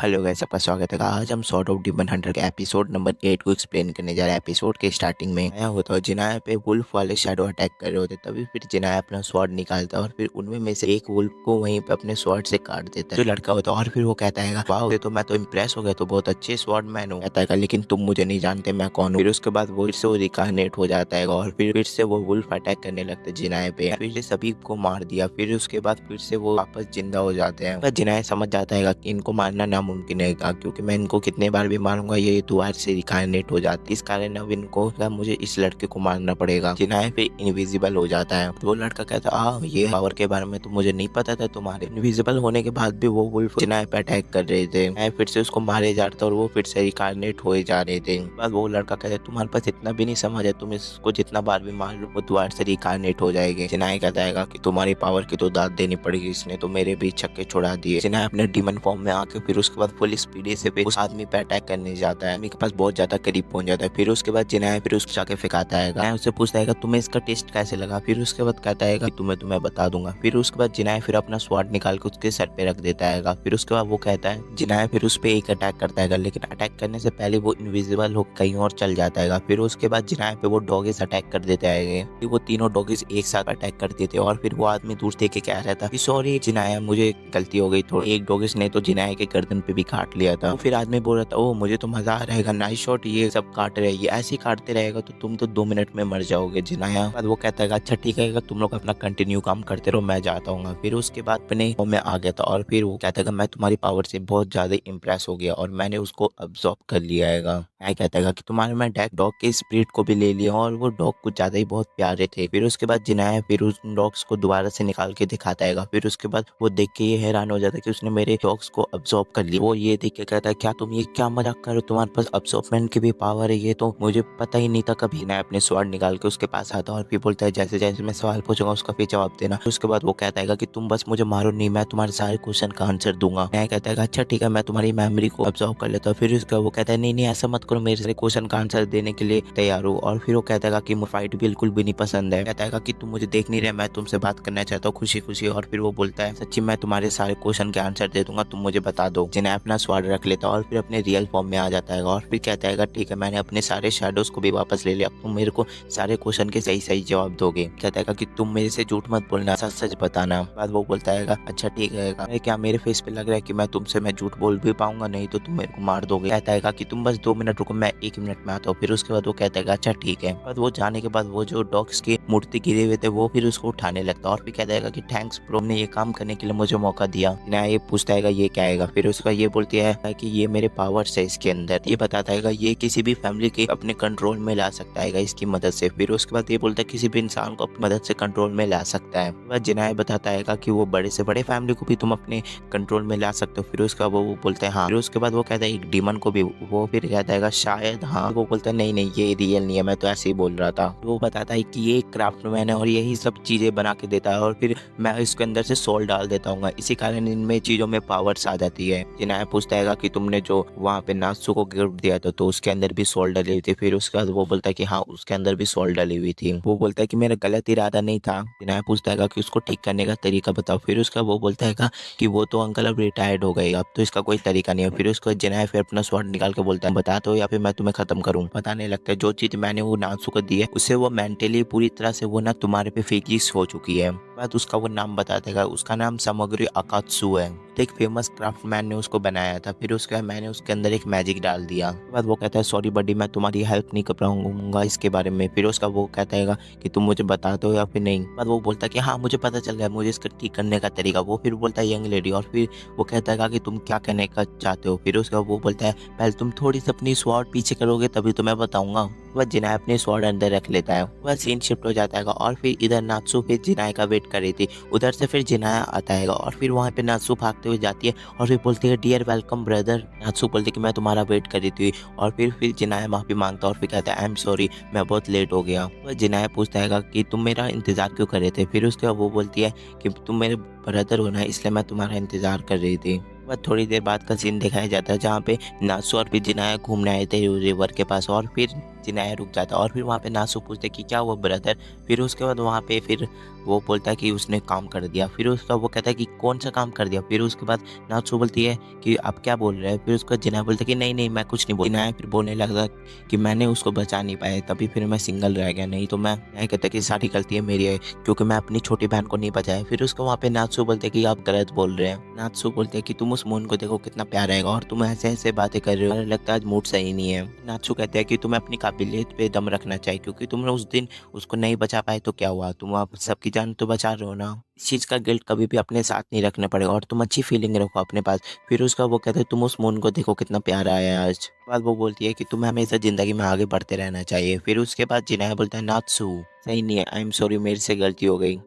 Hello guys, आपका स्वागत है। आज हम सॉर्ड ऑफ डिमन हंटर के एपिसोड नंबर 8 को एक्सप्लेन करने जा रहे हैं। एपिसोड के स्टार्टिंग में आया होता है जिनाया पे वुल्फ वाले शैडो अटैक कर रहे होते, तभी फिर जिनाया अपना स्वॉर्ड निकालता है और फिर उनमें में से एक वुल्फ को वहीं पे अपने स्वॉर्ड से काट देता है जो लड़का होता है। और फिर वो कहता है वाह, तो मैं तो इम्प्रेस हो गया, तो बहुत अच्छे स्वॉर्ड मैन हूँ। कहता है लेकिन तुम मुझे नहीं जानते मैं कौन हूँ। फिर उसके बाद वो फिर से रिकार्नेट हो जाता है और फिर से वो वुल्फ अटैक करने लगता है जिनाया पे। फिर से सभी को मार दिया। फिर उसके बाद फिर से वो वापस जिंदा हो जाते हैं। जिनाया समझ जाता है कि इनको मारना नामुमकिन है, क्योंकि मैं इनको कितने बार भी मारूंगा ये दोबारा से रिकार्नेट हो जाती है। इस कारण अब इनको मुझे इस लड़के को मारना पड़ेगा। जिनाया फिर इनविजिबल हो जाता है। वो लड़का कहता है ये पावर के बारे में तो मुझे नहीं पता था। तुम्हारे इनविजिबल होने के बाद भी वो वुल्फ जिनाया पे अटैक कर रहे थे। मैं फिर से उसको मारे जा रहा था और वो फिर से रिकार्नेट हो जा रहे थे। बाद वो लड़का कहता है तुम्हारे पास इतना भी नहीं समझ है, तुम इसको जितना बार भी मार लो वो दोबारा से रिकार्नेट हो जाएगी। जिनाया कहता है कि तुम्हारी पावर की तो दाद देनी पड़ेगी, इसने तो मेरे भी छक्के छुड़ा दिए। जिनाया अपने डीमन फॉर्म में आके फिर उसके बाद फुल स्पीड से फिर उस आदमी पे अटैक करने जाता है। आदमी के पास बहुत ज्यादा करीब पहुंच जाता है। फिर उसके बाद जिनाया फिर उसको जाके फेंकाता है। जिनाया उससे पूछता है तुम्हें इसका टेस्ट कैसे लगा। फिर उसके बाद कहता है कि तुम्हें बता दूंगा। फिर उसके बाद जिनाया फिर अपना स्वॉर्ड निकाल के उसके सर पे रख देता है। फिर उसके बाद वो कहता है जिनाया फिर उस पे एक अटैक करता है, लेकिन अटैक करने से पहले वो इनविजिबल हो कहीं और चल जाता है। फिर उसके बाद जिनाया पे वो डॉगीज अटैक कर देता है। वो तीनों डॉगीज एक साथ अटैक कर देते और फिर वो आदमी दूर देख के कह रहा था सॉरी जिनाया, मुझे गलती हो गई। थोड़ी एक डॉगीज ने तो जिनाया के गर्दन पे भी काट लिया था। फिर आदमी बोल रहा था ओह मुझे तो मजा आ रहेगा, नाइस शॉट, ये सब काट रहे, ये ऐसे ही काटते रहेगा तो तुम तो 2 मिनट में मर जाओगे। जिनाया बाद वो कहता है अच्छा ठीक है, तुम लोग अपना कंटिन्यू काम करते रहो, मैं जाता हूँ। फिर उसके बाद अपने में आ गया था और फिर वो कहता है मैं तुम्हारी पावर से बहुत ज्यादा इंप्रेस हो गया और मैंने उसको अब्सॉर्ब कर लिया है। मैं कहता है कि तुम्हारे मैं डॉग के स्पिरिट को भी ले लिया और वो डॉग कुछ ज्यादा ही बहुत प्यारे थे। फिर उसके बाद जिनाया फिर उस डॉग्स को दोबारा से निकाल के दिखाता है। फिर उसके बाद वो देख के ये हैरान हो जाता है कि उसने मेरे डॉग्स को अब्सॉर्ब कर लिया। वो ये देख के कहता है क्या तुम ये क्या मजाक कर रहे हो, तुम्हारे पास अब्सॉर्बमेंट की भी पावर है, ये तो मुझे पता ही नहीं था कभी। मैं अपने स्वॉर्ड निकाल के उसके पास आता और फिर बोलता है जैसे जैसे मैं सवाल पूछूंगा उसका फिर जवाब देना। उसके बाद वो कहता है कि तुम बस मुझे मारो नहीं, मैं तुम्हारे सारे क्वेश्चन का आंसर दूंगा। मैं कहता है अच्छा ठीक है, मैं तुम्हारी मेमोरी को अब्सॉर्ब कर लेता हूँ। फिर उसका वो कहता है नहीं ऐसा मत करो, मेरे सारे क्वेश्चन का आंसर देने के लिए तैयार हूँ। और फिर वो कहता है कि मुझे फाइट बिल्कुल भी नहीं पसंद है। कहता है कि तुम मुझे देख नहीं रहे, मैं तुमसे बात करना चाहता हूँ खुशी खुशी। और फिर वो बोलता है सच्ची मैं तुम्हारे सारे क्वेश्चन के आंसर दे दूंगा, तुम मुझे बता दो। जिन्हें अपना स्वॉर्ड रख लेता है और फिर अपने रियल फॉर्म में आ जाता है और फिर कहता है ठीक है मैंने अपने सारे शैडोज को भी वापस ले लिया, अब तुम मेरे को सारे क्वेश्चन के सही सही जवाब दोगे। कहता है कि तुम मेरे से झूठ मत बोलना, सच सच बताना। बाद वो बोलता है अच्छा ठीक है, क्या मेरे फेस पे लग रहा है कि मैं तुमसे मैं झूठ बोल भी पाऊंगा, नहीं तो तुम मेरे को मार दोगे। कहता है कि तुम बस 2 मिनट रुको, मैं 1 मिनट में आता हूँ। फिर उसके बाद वो कहता है अच्छा ठीक है। बाद वो जाने के बाद वो जो डॉग्स की मूर्ति गिरे हुए थे वो फिर उसको उठाने लगता है और फिर कहता है कि थैंक्स ब्रो, ने ये काम करने के लिए मुझे मौका दिया। ना ये पूछता है ये क्या आएगा। फिर उसका ये बोलती है कि ये मेरे पावर्स है इसके अंदर। ये बताता है ये किसी भी फैमिली के अपने कंट्रोल में ला सकता है इसकी मदद से। फिर उसके बाद ये बोलता है किसी भी इंसान को अपनी मदद से कंट्रोल में ला सकता है। वह जिनाया बताता है कि वो बड़े से बड़े फैमिली को भी तुम अपने कंट्रोल में ला सकते हो। फिर उसका वो बोलता है हाँ। फिर उसके बाद वो कहता है एक डीमन को भी। वो फिर कहता है शायद हाँ। वो बोलता है नहीं ये रियल नहीं है, मैं तो ऐसे ही बोल रहा था। वो बताता है कि ये क्राफ्टमैन है और यही सब चीजें बना के देता है और फिर मैं इसके अंदर से सोल डाल देता हूँ, इसी कारण इनमें चीजों में पावर्स आ जाती है। जिनाया पूछता है कि तुमने जो वहाँ पे नात्सु को गिफ्ट दिया था तो उसके अंदर भी सोल डली हुई थी। फिर उसके बाद वो बोलता है कि हाँ उसके अंदर भी सोल डली हुई थी। वो बोलता है कि मेरा गलत इरादा नहीं था। जिनाया पूछता है कि उसको ठीक करने का तरीका बताओ। फिर उसका वो बोलता है कि वो तो अंकल अब रिटायर्ड हो गए, अब तो इसका कोई तरीका नहीं है। फिर उसको जिनाया फिर अपना स्वॉर्ड निकाल के बोलता है बता दो या फिर मैं तुम्हें खत्म करूँ। बताने लगता है जो चीज मैंने वो नात्सु को दी है उससे वो मेंटली पूरी तरह से वो ना तुम्हारे पे फिक्स हो चुकी है। बाद उसका वो नाम बता देगा, उसका नाम सामग्री अकात्सु है। एक फेमस क्राफ्टमैन ने उसको बनाया था। फिर उसके बाद मैंने उसके अंदर एक मैजिक डाल दिया। बाद वो कहता है सॉरी बडी, मैं तुम्हारी हेल्प नहीं कर पाऊंगा इसके बारे में। फिर उसका वो कहता है कि तुम मुझे बता दो या फिर नहीं। बाद वो बोलता है कि हाँ मुझे पता चल गया, मुझे इसका ठीक करने का तरीका। वो फिर बोलता है यंग लेडी। और फिर वो कहता है कि तुम क्या कहने का चाहते हो। फिर उसका वो बोलता है पहले तुम थोड़ी सी अपनी स्वॉर्ड पीछे करोगे तभी तो मैं बताऊंगा। वह जिनाया अपने स्वॉर्ड अंदर रख लेता है। वह सीन शिफ्ट हो जाता है और फिर इधर नात्सु फिर जिनाया का वेट कर रही थी। उधर से फिर जिनाया आता है और फिर वहाँ पे नात्सु भागते हुए जाती है और फिर बोलती है डियर वेलकम ब्रदर। नात्सु बोलती है कि मैं तुम्हारा वेट कर रही थी। और फिर जिनाया माफी मांगता और फिर कहता है आई एम सॉरी, मैं बहुत लेट हो गया। वह जिनाया पूछता है कि तुम मेरा इंतजार क्यों कर रहे थे। फिर उसके बाद वो बोलती है कि तुम मेरे ब्रदर हो ना, इसलिए मैं तुम्हारा इंतजार कर रही थी। वह थोड़ी देर बाद का सीन दिखाया जाता है जहाँ पे नात्सु और फिर जिनाया घूमने आए थे रिवर के पास और फिर जिनाया रुक जाता है और फिर वहाँ पे नासु पूछते कि क्या हुआ ब्रदर। फिर उसके बाद वहाँ पे फिर वो बोलता है कि उसने काम कर दिया। फिर उसका वो कहता है कि कौन सा काम कर दिया। फिर उसके बाद नात्सु बोलती है कि आप क्या बोल रहे हैं। फिर उसका जिनाया बोलता है कि नहीं नहीं मैं कुछ नहीं बोल। जिनाया फिर बोलने लगता कि मैंने उसको बचा नहीं पाया, तभी फिर मैं सिंगल रह गया, नहीं तो मैं कहता कि सारी गलती है मेरी है क्योंकि मैं अपनी छोटी बहन को नहीं बचाया। फिर उसको वहाँ पे नात्सु बोलते हैं कि आप गलत बोल रहे हैं। नात्सु बोलते हैं कि तुम उस मून को देखो कितना प्यारा है और तुम ऐसे ऐसे बातें कर रहे हो, लगता है आज मूड सही नहीं है। नात्सु कहते हैं कि तुम्हें अपनी काबिलियत पे दम रखना चाहिए क्योंकि तुमने उस दिन उसको नहीं बचा पाए तो क्या हुआ, तुम आप सबकी जान तो बचा रहे हो ना। इस चीज़ का गिल्ट कभी भी अपने साथ नहीं रखना पड़ेगा और तुम अच्छी फीलिंग रखो अपने पास। फिर उसका वो कहते हैं तुम उस मून को देखो कितना प्यारा है आज। उसके बाद वो बोलती है कि तुम्हें हमेशा ज़िंदगी में आगे बढ़ते रहना चाहिए। फिर उसके बाद जिनाया बोलता है नात्सु सही नहीं है, आई एम सॉरी मेरे से गलती हो गई।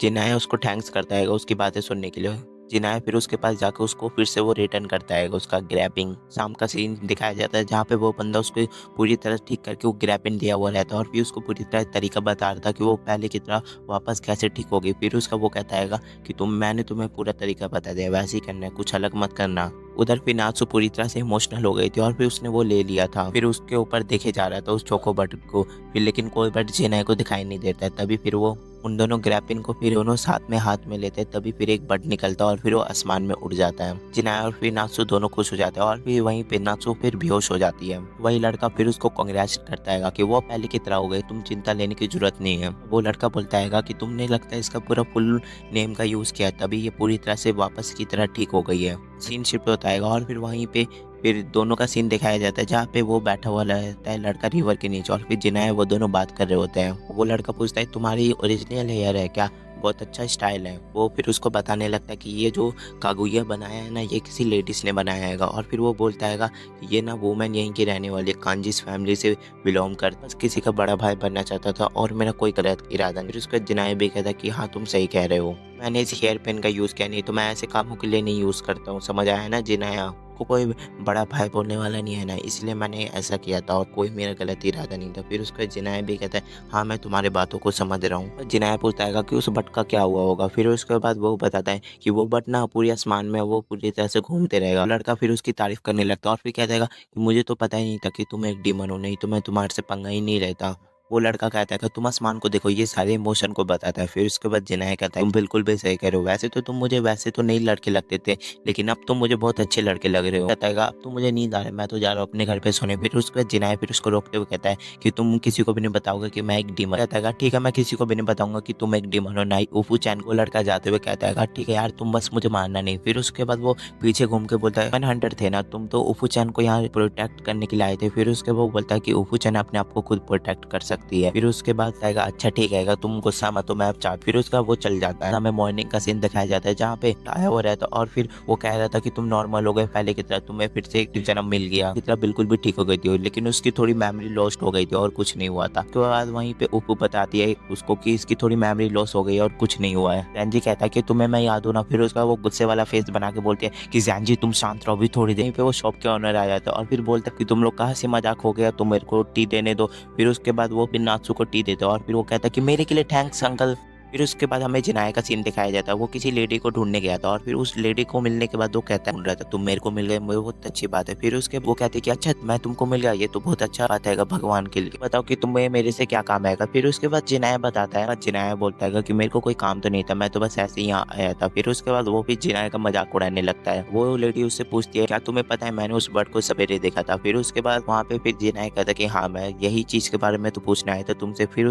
जिनाया उसको थैंक्स करता है उसकी बातें सुनने के लिए। जिनाया फिर उसके पास जाकर उसको फिर से वो रिटर्न करता है उसका ग्रैपिंग। शाम का सीन दिखाया जाता है जहाँ पे वो बंदा उसको पूरी तरह ठीक करके वो ग्रैपिंग दिया हुआ रहता है और फिर उसको पूरी तरह तरीका बता रहा था कि वो पहले की तरह वापस कैसे ठीक होगी। फिर उसका वो कहता है कि मैंने तुम्हें पूरा तरीका बता दिया, वैसे ही करना है, कुछ अलग मत करना। उधर फिर नात्सु पूरी तरह से इमोशनल हो गई थी और फिर उसने वो ले लिया था। फिर उसके ऊपर देखे जा रहा था उस चोकोबट को, फिर लेकिन कोई बट जिनाया को दिखाई नहीं देता है। तभी फिर वो उन दोनों ग्रैपिन को फिर दोनों साथ में हाथ में लेते हैं। तभी फिर एक बट निकलता है और फिर वो आसमान में उड़ जाता है। जिनाया और फिर नात्सु दोनों खुश हो जाते हैं और फिर वहीं पे नात्सु फिर बेहोश हो जाती है। वही लड़का फिर उसको कांग्रेचुलेट करता है कि वो पहले की तरह हो गए, तुम चिंता लेने की जरूरत नहीं है। वो लड़का बोलता है कि तुमने लगता है इसका पूरा फुल नेम का यूज किया, तभी ये पूरी तरह से वापस की तरह ठीक हो गई है। सीन शिफ्ट होता है और फिर वहीं पे फिर दोनों का सीन दिखाया जाता है जहाँ पे वो बैठा हुआ रहता है लड़का रिवर के नीचे और फिर जिनाया वो दोनों बात कर रहे होते हैं। वो लड़का पूछता है तुम्हारी ओरिजिनल हेयर है क्या, बहुत अच्छा स्टाइल है। वो फिर उसको बताने लगता है कि ये जो कागुया बनाया है ना ये किसी लेडीज ने बनाया है। और फिर वो बोलता है कि ये ना वुमेन यहीं की रहने वाली कांजीस फैमिली से बिलोंग कर, बस किसी का बड़ा भाई बनना चाहता था और मेरा कोई गलत इरादा नहीं। फिर उसका जिनाया भी कहता कि हाँ तुम सही कह रहे हो, मैंने इस हेयर पेन का यूज़ किया नहीं तो मैं ऐसे कामों के लिए नहीं यूज़ करता हूँ, समझ आया ना जिनाया को कोई बड़ा भाई बोलने वाला नहीं है ना, इसलिए मैंने ऐसा किया था और कोई मेरा गलत इरादा नहीं था। फिर उसका जिनाया भी कहता है हाँ मैं तुम्हारे बातों को समझ रहा हूँ। जिनाया पूछता है कि उस बट का क्या हुआ होगा। फिर उसके बाद वो बताता है कि वो बट ना पूरी आसमान में वो पूरी तरह से घूमते रहेगा। लड़का फिर उसकी तारीफ करने लगता है और फिर कहता है कि मुझे तो पता ही नहीं था कि तुम एक डीमन हो, नहीं तो मैं तुम्हारे से पंगा ही नहीं रहता। वो लड़का कहता है कि तुम आसमान को देखो, ये सारे इमोशन को बताता है। फिर उसके बाद जिनाया कहता है तुम बिल्कुल भी सही कह रहे हो, वैसे तो तुम मुझे वैसे तो नहीं लड़के लगते थे लेकिन अब तुम मुझे बहुत अच्छे लड़के लग रहे हो। कहता है अब तो मुझे नींद आ रहा है, मैं तो जा रहा हूँ अपने घर पे सोने। फिर उसके बाद जिनाया फिर उसको रोकते हुए कहता है कि तुम किसी को भी नहीं बताओगे कि मैं एक डीमन। कहता है ठीक है मैं किसी को भी नहीं बताऊंगा कि तुम एक डीमन हो, ना ही उफू चैन को। लड़का जाते हुए कहता है ठीक है यार तुम बस मुझे मारना नहीं। फिर उसके बाद वो पीछे घूम के बोलता है 100 थे ना तुम, तो उफू चैन को यहाँ प्रोटेक्ट करने के लिए आए थे। फिर उसके वो बोलता है कि उफू चैन अपने आप को खुद प्रोटेक्ट कर सकती है। फिर उसके बाद कहेगा अच्छा ठीक है तुम गुस्सा मत हो, मैं अब चाह। फिर उसका वो चल जाता है। हमें मॉर्निंग का सीन दिखाया जाता है जहाँ पे आया हुआ रहता है और फिर वो कह रहा था कि तुम नॉर्मल हो गए पहले की तरह, तुम्हें फिर से एक जन्म मिल गया, की तरह बिल्कुल भी ठीक हो गई थी, लेकिन उसकी थोड़ी मेमोरी लॉस्ट हो गई थी और कुछ नहीं हुआ था। तो बाद वहीं पे उपू बताती है उसको कि इसकी थोड़ी मेमोरी लॉस हो गई और कुछ नहीं हुआ है। रैंजी कहता है कि तुम्हें मैं याद हूं ना। फिर उसका वो गुस्से वाला फेस बना के बोलती है कि जैनजी तुम शांत रहो, अभी थोड़ी देर पे वो शॉप के ऑनर आ जाता है और फिर बोलता है कि तुम लोग कहाँ से मजाक हो गया, तुम मेरे को टी देने दो। फिर उसके बाद वो फिर नात्सु को टी देता है और फिर वो कहता है कि मेरे के लिए थैंक्स अंकल। फिर उसके बाद हमें जिनाया का सीन दिखाया जाता है, वो किसी लेडी को ढूंढने गया था और फिर उस लेडी को मिलने के बाद वो कहता है ढूंढ रहा था तुम मेरे को मिल गए, मुझे बहुत अच्छी बात है। फिर उसके वो कहते कि अच्छा मैं तुमको मिल गया, ये तो बहुत अच्छा बात है भगवान के लिए, बताओ कि तुम्हें मेरे से क्या काम आएगा। फिर उसके बाद जिनाया बताता है, जिनाया बोलता है कि मेरे को कोई काम तो नहीं था, मैं तो बस ऐसे ही यहाँ आया था। फिर उसके बाद वो भी जिनाया का मजाक उड़ाने लगता है। वो लेडी उससे पूछती है क्या तुम्हें पता है मैंने उस बर्ड को सवेरे देखा था। फिर उसके बाद वहाँ पे फिर जिनाया कहता है कि हाँ मैं यही चीज के बारे में तो पूछना आया था तुमसे। फिर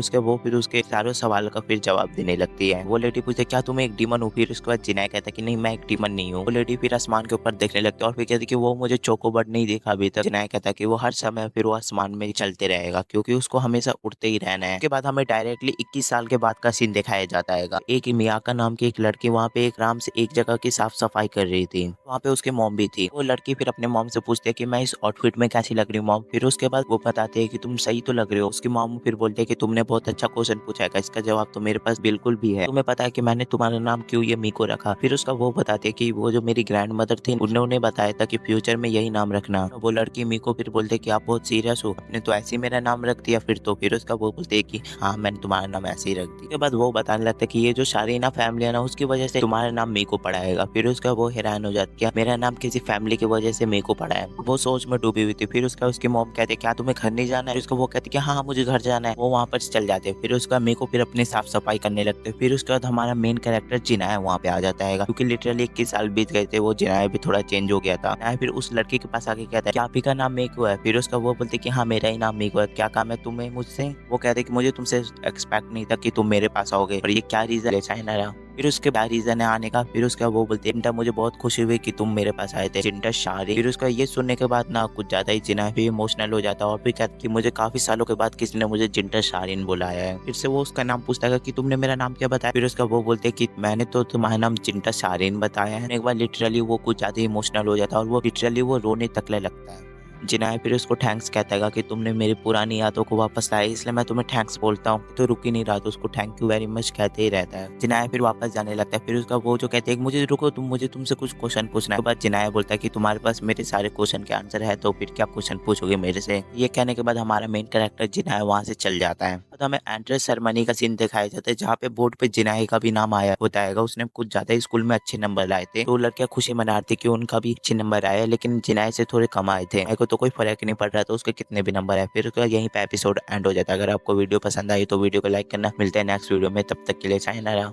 उसके सारे सवाल का फिर जवाब देने लगती है। वो लेडी पूछती है क्या तुम एक डीमन हो। फिर उसके बाद जिनाया कहता है कि नहीं मैं एक डीमन नहीं हूँ। वो लेडी फिर आसमान के ऊपर देखने लगती है और फिर कहती है कि वो मुझे चोकोबर्ड नहीं देखा अभी तक। जिनाया कहता है कि वो हर समय फिर वो आसमान में चलते रहेगा क्योंकि उसको हमेशा उड़ते ही रहना है। उसके बाद हमें डायरेक्टली 21 साल के बाद का सीन दिखाया जाता है। एक मियाका नाम की एक लड़की वहाँ पे एक आराम से एक जगह की साफ सफाई कर रही थी, वहाँ पे उसके मॉम भी थी। वो लड़की फिर अपने मॉम से पूछती है कि मैं इस आउटफिट में कैसी लग रही हूँ मॉम। फिर उसके बाद वो बताते हैं कि तुम सही तो लग रहे हो। उसकी मॉम फिर बोलते है कि तुमने बहुत अच्छा क्वेश्चन पूछा है, इसका जवाब तो मेरे पास बिल्कुल बिल्कुल भी है, तुम्हें पता है कि मैंने तुम्हारा नाम क्यों ये मीको रखा। फिर उसका वो बताते कि वो जो मेरी ग्रैंड मदर थी उन्होंने बताया था कि फ्यूचर में यही नाम रखना। वो लड़की मीको फिर बोलते कि आप बहुत सीरियस हो, आपने तो ऐसे ही मेरा नाम रख दिया फिर तो। फिर उसका वो बोलते कि हाँ मैंने तुम्हारा नाम ऐसे ही रख दिया। उसके बाद वो बताने लगता है कि ये जो शारीना फैमिली है ना उसकी वजह से तुम्हारा नाम मीको पड़ा है। फिर उसका वो हैरान हो जाती है, मेरा नाम किसी फैमिली की वजह से मीको पड़ा है। वो सोच में डूबी हुई थी। फिर उसका उसकी मॉम कहते क्या तुम्हें घर नहीं जाना है? फिर उसका वो कहते कि हाँ मुझे घर जाना है। वो वहाँ पर चल जाते हैं। फिर उसका मीको फिर अपनी साफ सफाई करने लगते हैं। फिर उसके बाद हमारा मेन कैरेक्टर जिनाया वहाँ पे आ जाता है, क्योंकि लिटरली 21 साल बीत गए थे, वो जिनाया भी थोड़ा चेंज हो गया था। जिनाया फिर उस लड़की के पास आके कहता है कि आप ही का नाम मीको है? फिर उसका वो बोलते कि हाँ मेरा ही नाम मीको है, क्या काम है तुम्हें मुझसे? वो कहते कि मुझे तुमसे एक्सपेक्ट नहीं था कि तुम मेरे पास आओगे, और ये क्या रीजन है चाइना। फिर उसके क्या रीजन है आने का? फिर उसका वो बोलते चिंटा मुझे बहुत खुशी हुई कि तुम मेरे पास आए थे, चिंटा शारी। फिर उसका ये सुनने के बाद ना कुछ ज्यादा ही जिना भी इमोशनल हो जाता है और फिर कहता कि मुझे काफी सालों के बाद किसी ने मुझे जिंटा शारीन बुलाया है। फिर से वो उसका नाम पूछता है कि तुमने मेरा नाम क्या बताया? फिर उसका वो बोलते कि मैंने तो तुम्हारा नाम जिंटा शारीन बताया है। एक बार लिटरली वो कुछ ज्यादा इमोशनल हो जाता है और वो लिटरली वो रोने तक लगता है। जिनाया फिर उसको थैंक्स कहता है कि तुमने मेरी पुरानी यादों को वापस लाया, इसलिए मैं तुम्हें थैंक्स बोलता हूँ। तो रुक ही नहीं रहा तो उसको थैंक यू वेरी मच कहते ही रहता है। जिनाया फिर वापस जाने लगता है। फिर उसका वो जो कहते हैं मुझे रुको, मुझे तुमसे कुछ क्वेश्चन पूछना है। बाद जिनाया बोलता है कि तुम्हारे पास मेरे सारे क्वेश्चन के आंसर है, तो फिर क्या क्वेश्चन पूछोगे मेरे से? ये कहने के बाद हमारा मेन कैरेक्टर जिनाया वहाँ से चल जाता है। तो हमें एंट्रेंस सेरेमनी का सीन दिखाया जाता है, जहाँ पे बोर्ड पे जिनाया का भी नाम आया होता है। उसने कुछ ज्यादा स्कूल में अच्छे नंबर लाए थे, तो लड़कियां खुशी मना रही थी कि उनका भी अच्छे नंबर आए, लेकिन जिनाया से थोड़े कम आए थे। मेरे को तो कोई फर्क नहीं पड़ रहा था उसके कितने भी नंबर है। फिर उसका यहीं पे एपिसोड एंड हो जाता है। अगर आपको वीडियो पसंद आई तो वीडियो को लाइक करना। मिलते हैं नेक्स्ट वीडियो में, तब तक के लिए साइनरा।